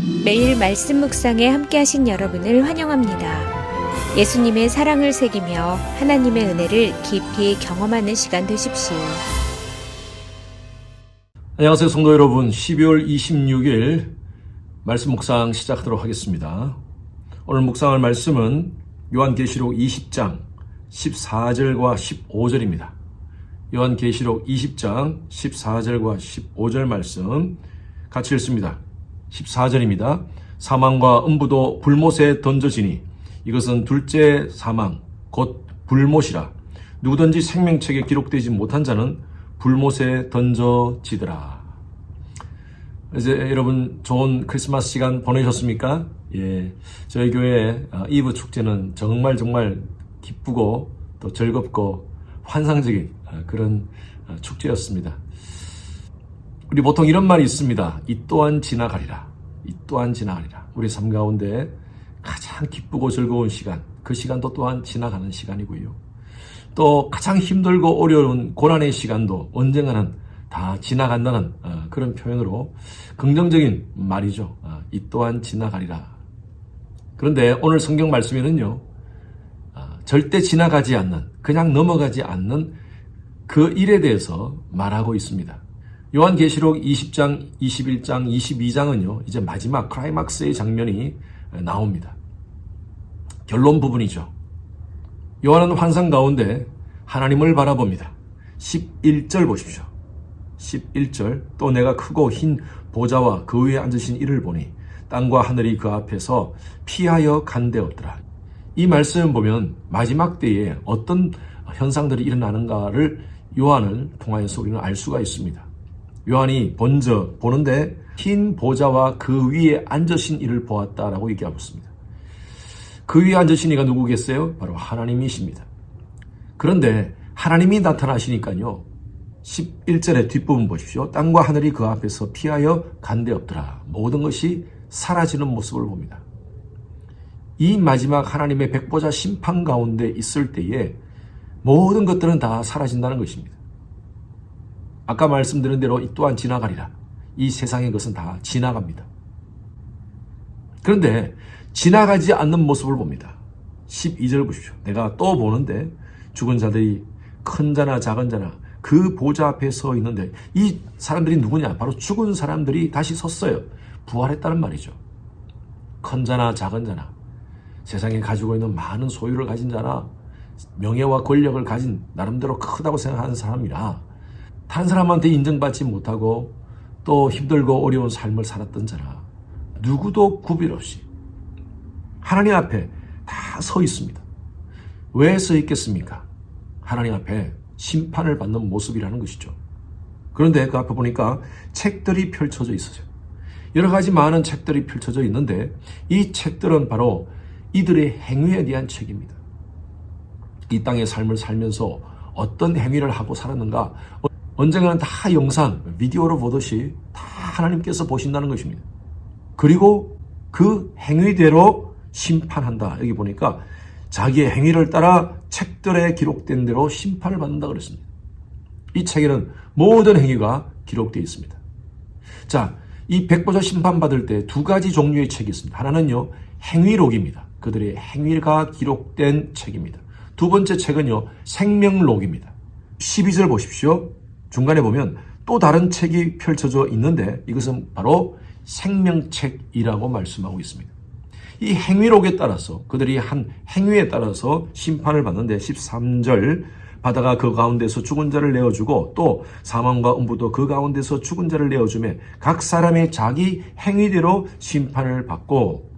매일 말씀 묵상에 함께 하신 여러분을 환영합니다. 예수님의 사랑을 새기며 하나님의 은혜를 깊이 경험하는 시간 되십시오. 안녕하세요, 성도 여러분. 12월 26일 말씀 묵상 시작하도록 하겠습니다. 오늘 묵상할 말씀은 요한계시록 20장 14절과 15절입니다. 요한계시록 20장 14절과 15절 말씀 같이 읽습니다. 14절입니다. 사망과 음부도 불못에 던져지니 이것은 둘째 사망 곧 불못이라. 누구든지 생명책에 기록되지 못한 자는 불못에 던져지더라. 이제 여러분 좋은 크리스마스 시간 보내셨습니까? 예, 저희 교회 이브 축제는 정말 기쁘고 또 즐겁고 환상적인 그런 축제였습니다. 우리 보통 이런 말이 있습니다. 이 또한 지나가리라. 이 또한 지나가리라. 우리 삶 가운데 가장 기쁘고 즐거운 시간, 그 시간도 또한 지나가는 시간이고요. 또 가장 힘들고 어려운 고난의 시간도 언젠가는 다 지나간다는 그런 표현으로 긍정적인 말이죠. 이 또한 지나가리라. 그런데 오늘 성경 말씀에는요, 절대 지나가지 않는, 그냥 넘어가지 않는 그 일에 대해서 말하고 있습니다. 요한계시록 20장, 21장, 22장은요, 이제 마지막 클라이막스의 장면이 나옵니다. 결론 부분이죠. 요한은 환상 가운데 하나님을 바라봅니다. 11절 보십시오. 11절, 또 내가 크고 흰 보좌와 그 위에 앉으신 이를 보니 땅과 하늘이 그 앞에서 피하여 간데없더라. 이 말씀 보면 마지막 때에 어떤 현상들이 일어나는가를 요한을 통하여서 우리는 알 수가 있습니다. 요한이 먼저 보는데 흰 보좌와 그 위에 앉으신 이를 보았다라고 얘기하고 있습니다. 그 위에 앉으신 이가 누구겠어요? 바로 하나님이십니다. 그런데 하나님이 나타나시니까요, 11절의 뒷부분 보십시오. 땅과 하늘이 그 앞에서 피하여 간데없더라. 모든 것이 사라지는 모습을 봅니다. 이 마지막 하나님의 백보자 심판 가운데 있을 때에 모든 것들은 다 사라진다는 것입니다. 아까 말씀드린 대로 이 또한 지나가리라. 이 세상의 것은 다 지나갑니다. 그런데 지나가지 않는 모습을 봅니다. 12절 보십시오. 내가 또 보는데 죽은 자들이 큰 자나 작은 자나 그 보좌 앞에 서 있는데, 이 사람들이 누구냐? 바로 죽은 사람들이 다시 섰어요. 부활했다는 말이죠. 큰 자나 작은 자나, 세상에 가지고 있는 많은 소유를 가진 자나, 명예와 권력을 가진 나름대로 크다고 생각하는 사람이라, 다른 사람한테 인정받지 못하고 또 힘들고 어려운 삶을 살았던 자라, 누구도 구별 없이 하나님 앞에 다 서 있습니다. 왜 서 있겠습니까? 하나님 앞에 심판을 받는 모습이라는 것이죠. 그런데 그 앞에 보니까 책들이 펼쳐져 있어요. 여러 가지 많은 책들이 펼쳐져 있는데, 이 책들은 바로 이들의 행위에 대한 책입니다. 이 땅의 삶을 살면서 어떤 행위를 하고 살았는가, 언젠가는 다 영상, 비디오로 보듯이 다 하나님께서 보신다는 것입니다. 그리고 그 행위대로 심판한다. 여기 보니까 자기의 행위를 따라 책들에 기록된 대로 심판을 받는다 그랬습니다. 이 책에는 모든 행위가 기록되어 있습니다. 자, 이 백보자 심판 받을 때 두 가지 종류의 책이 있습니다. 하나는요, 행위록입니다. 그들의 행위가 기록된 책입니다. 두 번째 책은요, 생명록입니다. 12절 보십시오. 중간에 보면 또 다른 책이 펼쳐져 있는데, 이것은 바로 생명책이라고 말씀하고 있습니다. 이 행위록에 따라서, 그들이 한 행위에 따라서 심판을 받는데, 13절, 바다가 그 가운데서 죽은 자를 내어주고 또 사망과 음부도 그 가운데서 죽은 자를 내어주매 각 사람의 자기 행위대로 심판을 받고,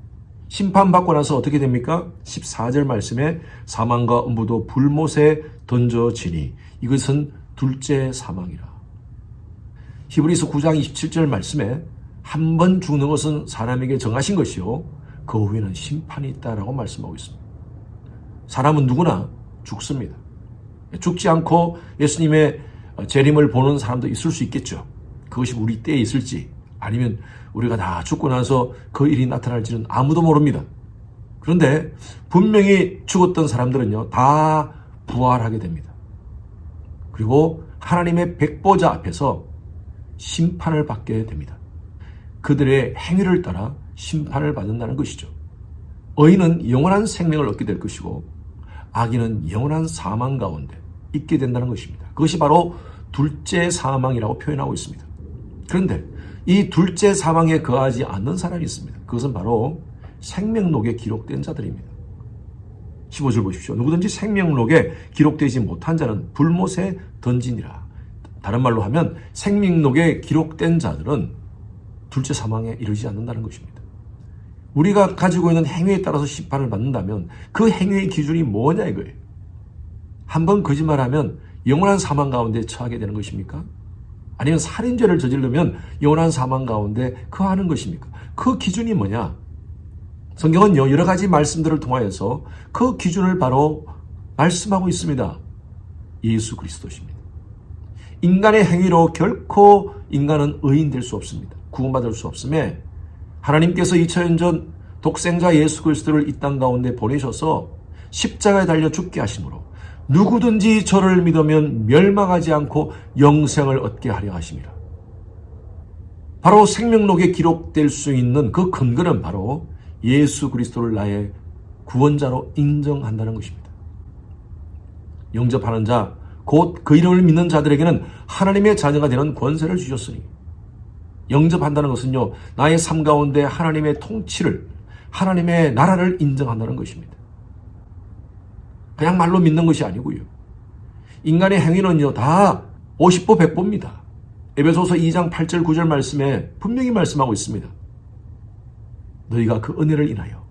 심판받고 나서 어떻게 됩니까? 14절 말씀에 사망과 음부도 불못에 던져지니 이것은 둘째 사망이라. 히브리서 9장 27절 말씀에 한 번 죽는 것은 사람에게 정하신 것이요 그 후에는 심판이 있다라고 말씀하고 있습니다. 사람은 누구나 죽습니다. 죽지 않고 예수님의 재림을 보는 사람도 있을 수 있겠죠. 그것이 우리 때에 있을지 아니면 우리가 다 죽고 나서 그 일이 나타날지는 아무도 모릅니다. 그런데 분명히 죽었던 사람들은요, 다 부활하게 됩니다. 그리고 하나님의 백보자 앞에서 심판을 받게 됩니다. 그들의 행위를 따라 심판을 받는다는 것이죠. 의인은 영원한 생명을 얻게 될 것이고 악인은 영원한 사망 가운데 있게 된다는 것입니다. 그것이 바로 둘째 사망이라고 표현하고 있습니다. 그런데 이 둘째 사망에 거하지 않는 사람이 있습니다. 그것은 바로 생명록에 기록된 자들입니다. 15절 보십시오. 누구든지 생명록에 기록되지 못한 자는 불못에 던지니라. 다른 말로 하면 생명록에 기록된 자들은 둘째 사망에 이르지 않는다는 것입니다. 우리가 가지고 있는 행위에 따라서 심판을 받는다면 그 행위의 기준이 뭐냐 이거예요. 한번 거짓말하면 영원한 사망 가운데 처하게 되는 것입니까? 아니면 살인죄를 저지르면 영원한 사망 가운데 거하는 것입니까? 그 기준이 뭐냐? 성경은 여러 가지 말씀들을 통하여서 그 기준을 바로 말씀하고 있습니다. 예수 그리스도십니다. 인간의 행위로 결코 인간은 의인 될 수 없습니다. 구원받을 수 없음에 하나님께서 2000년 전 독생자 예수 그리스도를 이 땅 가운데 보내셔서 십자가에 달려 죽게 하심으로 누구든지 저를 믿으면 멸망하지 않고 영생을 얻게 하려 하심이라. 바로 생명록에 기록될 수 있는 그 근거는 바로 예수 그리스도를 나의 구원자로 인정한다는 것입니다. 영접하는 자, 곧 그 이름을 믿는 자들에게는 하나님의 자녀가 되는 권세를 주셨으니, 영접한다는 것은요, 나의 삶 가운데 하나님의 통치를, 하나님의 나라를 인정한다는 것입니다. 그냥 말로 믿는 것이 아니고요. 인간의 행위는요, 다 50보 100보입니다. 에베소서 2장 8절 9절 말씀에 분명히 말씀하고 있습니다. 너희가 그 은혜를 인하여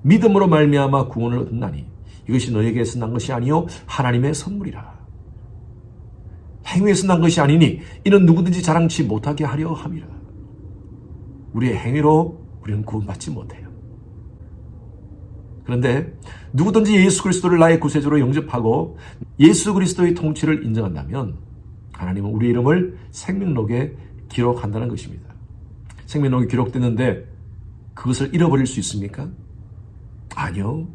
믿음으로 말미암아 구원을 얻었나니 이것이 너희에게서 난 것이 아니요 하나님의 선물이라. 행위에서 난 것이 아니니 이는 누구든지 자랑치 못하게 하려 함이라. 우리의 행위로 우리는 구원받지 못해요. 그런데 누구든지 예수 그리스도를 나의 구세주로 영접하고 예수 그리스도의 통치를 인정한다면 하나님은 우리 이름을 생명록에 기록한다는 것입니다. 생명록에 기록됐는데 그것을 잃어버릴 수 있습니까? 아니요.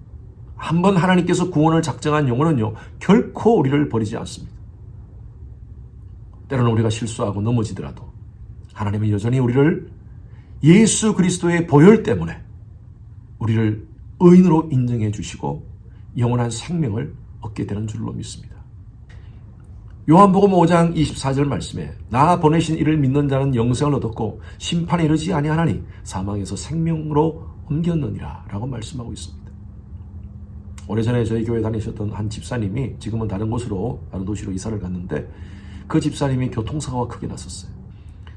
한번 하나님께서 구원을 작정한 영혼은요, 결코 우리를 버리지 않습니다. 때로는 우리가 실수하고 넘어지더라도 하나님은 여전히 우리를 예수 그리스도의 보혈 때문에 우리를 의인으로 인정해 주시고 영원한 생명을 얻게 되는 줄로 믿습니다. 요한복음 5장 24절 말씀에 나 보내신 이를 믿는 자는 영생을 얻었고 심판에 이르지 아니하나니 사망에서 생명으로 옮겼느니라 라고 말씀하고 있습니다. 오래전에 저희 교회 다니셨던 한 집사님이 지금은 다른 곳으로, 다른 도시로 이사를 갔는데 그 집사님이 교통사고가 크게 났었어요.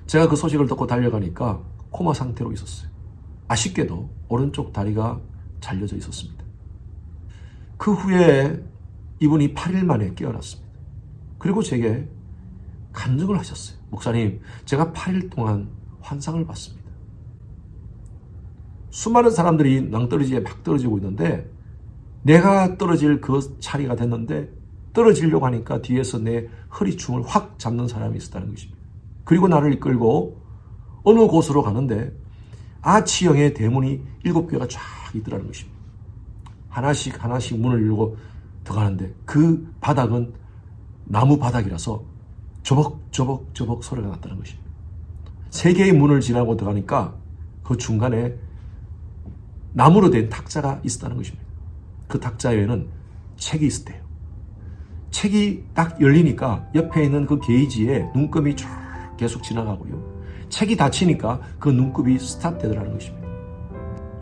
제가 그 소식을 듣고 달려가니까 코마 상태로 있었어요. 아쉽게도 오른쪽 다리가 잘려져 있었습니다. 그 후에 이분이 8일 만에 깨어났습니다. 그리고 제게 간증을 하셨어요. 목사님, 제가 8일 동안 환상을 봤습니다. 수많은 사람들이 낭떠러지에 막 떨어지고 있는데 내가 떨어질 그 차례가 됐는데 떨어지려고 하니까 뒤에서 내 허리춤을 확 잡는 사람이 있었다는 것입니다. 그리고 나를 이끌고 어느 곳으로 가는데 아치형의 대문이 7개가 쫙 있더라는 것입니다. 하나씩 문을 열고 들어가는데 그 바닥은 나무 바닥이라서 저벅 소리가 났다는 것입니다. 3개의 문을 지나고 들어가니까 그 중간에 나무로 된 탁자가 있었다는 것입니다. 그 탁자 위에는 책이 있었대요. 책이 딱 열리니까 옆에 있는 그 게이지에 눈금이 쫙 계속 지나가고요. 책이 닫히니까 그 눈금이 스탑되더라는 것입니다.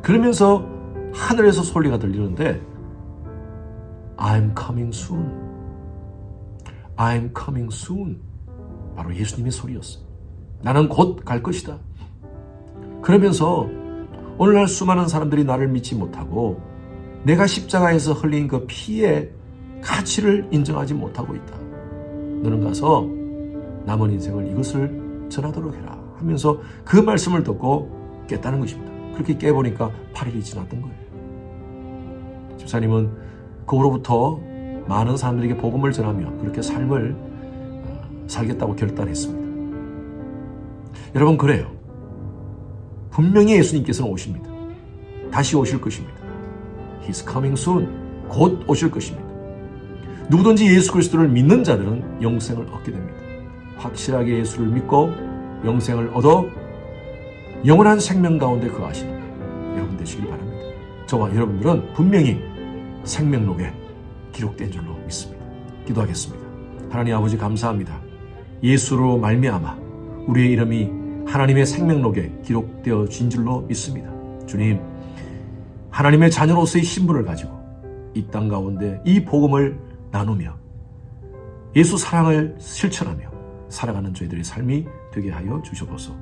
그러면서 하늘에서 소리가 들리는데 I'm coming soon. I'm coming soon. 바로 예수님의 소리였어요. 나는 곧 갈 것이다. 그러면서 오늘날 수많은 사람들이 나를 믿지 못하고 내가 십자가에서 흘린 그 피의 가치를 인정하지 못하고 있다. 너는 가서 남은 인생을 이것을 전하도록 해라 하면서 그 말씀을 듣고 깼다는 것입니다. 그렇게 깨보니까 8일이 지났던 거예요. 집사님은 그 후로부터 많은 사람들에게 복음을 전하며 그렇게 삶을 살겠다고 결단했습니다. 여러분, 그래요. 분명히 예수님께서는 오십니다. 다시 오실 것입니다. He's coming soon. 곧 오실 것입니다. 누구든지 예수 그리스도를 믿는 자들은 영생을 얻게 됩니다. 확실하게 예수를 믿고 영생을 얻어 영원한 생명 가운데 거하시는 주시길 바랍니다. 저와 여러분들은 분명히 생명록에 기록된 줄로 믿습니다. 기도하겠습니다. 하나님 아버지 감사합니다. 예수로 말미암아 우리의 이름이 하나님의 생명록에 기록되어진 줄로 믿습니다. 주님, 하나님의 자녀로서의 신분을 가지고 이 땅 가운데 이 복음을 나누며 예수 사랑을 실천하며 살아가는 저희들의 삶이 되게 하여 주셔서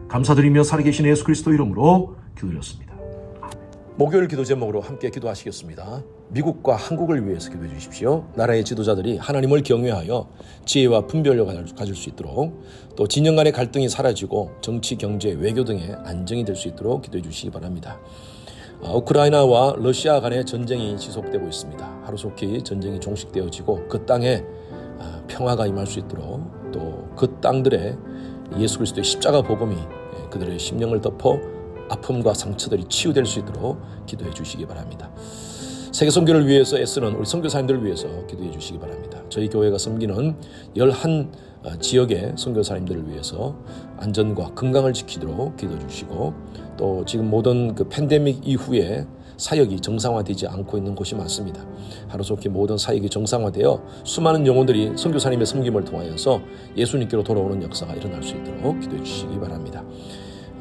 감사드리며 살아계신 예수 그리스도 이름으로 기도드렸습니다. 목요일 기도 제목으로 함께 기도하시겠습니다. 미국과 한국을 위해서 기도해 주십시오. 나라의 지도자들이 하나님을 경외하여 지혜와 분별력을 가질 수 있도록, 또 진영 간의 갈등이 사라지고 정치, 경제, 외교 등의 안정이 될 수 있도록 기도해 주시기 바랍니다. 우크라이나와 러시아 간의 전쟁이 지속되고 있습니다. 하루속히 전쟁이 종식되어지고 그 땅에 평화가 임할 수 있도록, 또 그 땅들의 예수 그리스도의 십자가 복음이 그들의 심령을 덮어 아픔과 상처들이 치유될 수 있도록 기도해 주시기 바랍니다. 세계 선교를 위해서 애쓰는 우리 선교사님들을 위해서 기도해 주시기 바랍니다. 저희 교회가 섬기는 11 지역의 선교사님들을 위해서 안전과 건강을 지키도록 기도해 주시고, 또 지금 모든 그 팬데믹 이후에 사역이 정상화되지 않고 있는 곳이 많습니다. 하루속히 모든 사역이 정상화되어 수많은 영혼들이 선교사님의 섬김을 통하여서 예수님께로 돌아오는 역사가 일어날 수 있도록 기도해 주시기 바랍니다.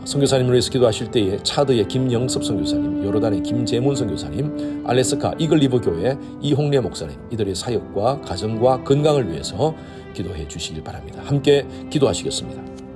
선교사님을 위해서 기도하실 때에 차드의 김영섭 선교사님, 요르단의 김재문 선교사님, 알래스카 이글리브 교회 이홍래 목사님, 이들의 사역과 가정과 건강을 위해서 기도해 주시길 바랍니다. 함께 기도하시겠습니다.